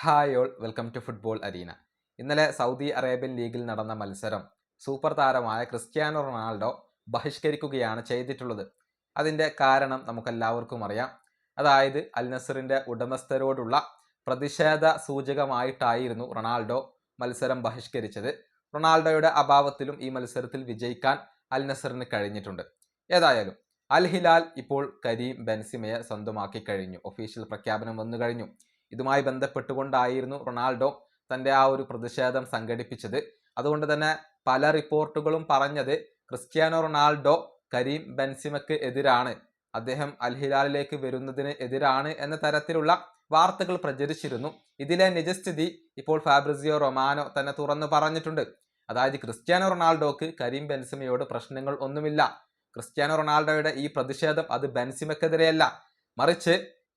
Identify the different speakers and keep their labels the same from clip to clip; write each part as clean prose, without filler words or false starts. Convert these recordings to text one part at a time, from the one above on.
Speaker 1: Hi all welcome to football arena. ഇന്നലെ Saudi Arabian ലീഗിൽ നടന്ന മത്സരം സൂപ്പർ താരമായ ക്രിസ്ത്യാനോ റൊണാൾഡോ ബഹിഷ്കരിക്കുകയാണ് ചെയ്തിട്ടുള്ളത്. അതിൻ്റെ കാരണം നമുക്കെല്ലാവർക്കും അറിയാം. അതായത് അൽ നസറിൻ്റെ ഉടമസ്ഥരോടുള്ള പ്രതിഷേധ സൂചകമായിട്ടായിരുന്നു റൊണാൾഡോ മത്സരം ബഹിഷ്കരിച്ചത്. റൊണാൾഡോയുടെ അഭാവത്തിലും ഈ മത്സരത്തിൽ വിജയിക്കാൻ അൽ നസറിന് കഴിഞ്ഞിട്ടുണ്ട്. ഏതായാലും അൽ ഹിലാൽ ഇപ്പോൾ കരീം ബെൻസിമയെ സ്വന്തമാക്കി കഴിഞ്ഞു. ഒഫീഷ്യൽ പ്രഖ്യാപനം വന്നു കഴിഞ്ഞു. ഇതുമായി ബന്ധപ്പെട്ടുകൊണ്ടായിരുന്നു റൊണാൾഡോ തൻ്റെ ആ ഒരു പ്രതിഷേധം സംഘടിപ്പിച്ചത്. അതുകൊണ്ട് തന്നെ പല റിപ്പോർട്ടുകളും പറഞ്ഞത് ക്രിസ്ത്യാനോ റൊണാൾഡോ കരീം ബെൻസിമയ്ക്ക് എതിരാണ്, അദ്ദേഹം അൽ ഹിലാലിലേക്ക് വരുന്നതിന് എതിരാണ് എന്ന തരത്തിലുള്ള വാർത്തകൾ പ്രചരിച്ചിരുന്നു. ഇതിലെ നിജസ്ഥിതി ഇപ്പോൾ ഫാബ്രിസിയോ റൊമാനോ തന്നെ തുറന്നു പറഞ്ഞിട്ടുണ്ട്. അതായത് ക്രിസ്ത്യാനോ റൊണാൾഡോക്ക് കരീം ബെൻസിമയോട് പ്രശ്നങ്ങൾ ഒന്നുമില്ല. ക്രിസ്ത്യാനോ റൊണാൾഡോയുടെ ഈ പ്രതിഷേധം അത് ബെൻസിമയ്ക്കെതിരെയല്ല, മറിച്ച്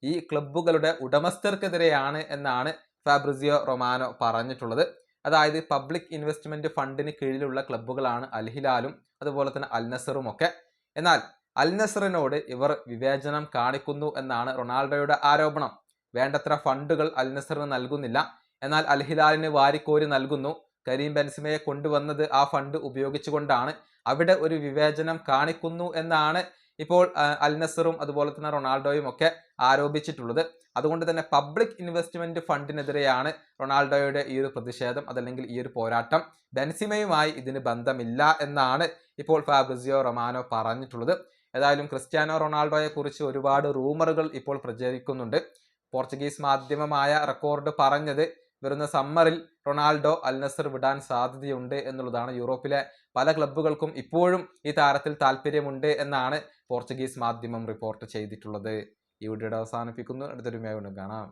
Speaker 1: ഈ ക്ലബ്ബുകളുടെ ഉടമസ്ഥർക്കെതിരെയാണ് എന്നാണ് ഫാബ്രിസിയോ റൊമാനോ പറഞ്ഞിട്ടുള്ളത്. അതായത് പബ്ലിക് ഇൻവെസ്റ്റ്മെന്റ് ഫണ്ടിന് കീഴിലുള്ള ക്ലബ്ബുകളാണ് അൽ ഹിലാലും അതുപോലെ തന്നെ അൽ നസറും ഒക്കെ. എന്നാൽ അൽ നസറിനോട് ഇവർ വിവേചനം കാണിക്കുന്നു എന്നാണ് റൊണാൾഡോയുടെ ആരോപണം. വേണ്ടത്ര ഫണ്ടുകൾ അൽ നസറിന് നൽകുന്നില്ല, എന്നാൽ അൽ ഹിലാലിന് വാരിക്കോരി നൽകുന്നു. കരീം ബെൻസിമയെ കൊണ്ടുവന്നത് ആ ഫണ്ട് ഉപയോഗിച്ചുകൊണ്ടാണ്, അവിടെ ഒരു വിവേചനം കാണിക്കുന്നു എന്നാണ് ഇപ്പോൾ അൽ നസറും അതുപോലെ തന്നെ റൊണാൾഡോയും ഒക്കെ ആരോപിച്ചിട്ടുള്ളത്. അതുകൊണ്ട് തന്നെ പബ്ലിക് ഇൻവെസ്റ്റ്മെന്റ് ഫണ്ടിനെതിരെയാണ് റൊണാൾഡോയുടെ ഈ ഒരു പ്രതിഷേധം, അതല്ലെങ്കിൽ ഈ ഒരു പോരാട്ടം. ബെൻസിമയുമായി ഇതിന് ബന്ധമില്ല എന്നാണ് ഇപ്പോൾ ഫാബ്രിസിയോ റൊമാനോ പറഞ്ഞിട്ടുള്ളത്. ഏതായാലും ക്രിസ്ത്യാനോ റൊണാൾഡോയെ കുറിച്ച് ഒരുപാട് റൂമറുകൾ ഇപ്പോൾ പ്രചരിക്കുന്നുണ്ട്. പോർച്ചുഗീസ് മാധ്യമമായ റെക്കോർഡ് പറഞ്ഞത് വരുന്ന സമ്മറിൽ റൊണാൾഡോ അൽ നസർ വിടാൻ സാധ്യതയുണ്ട് എന്നുള്ളതാണ്. യൂറോപ്പിലെ പല ക്ലബ്ബുകൾക്കും ഇപ്പോഴും ഈ താരത്തിൽ താല്പര്യമുണ്ട് എന്നാണ് പോർച്ചുഗീസ് മാധ്യമം റിപ്പോർട്ട് ചെയ്തിട്ടുള്ളത്. ഈ വീഡിയോ അവസാനിപ്പിക്കുന്നു. അടുത്തൊരു വീഡിയോ കാണാം.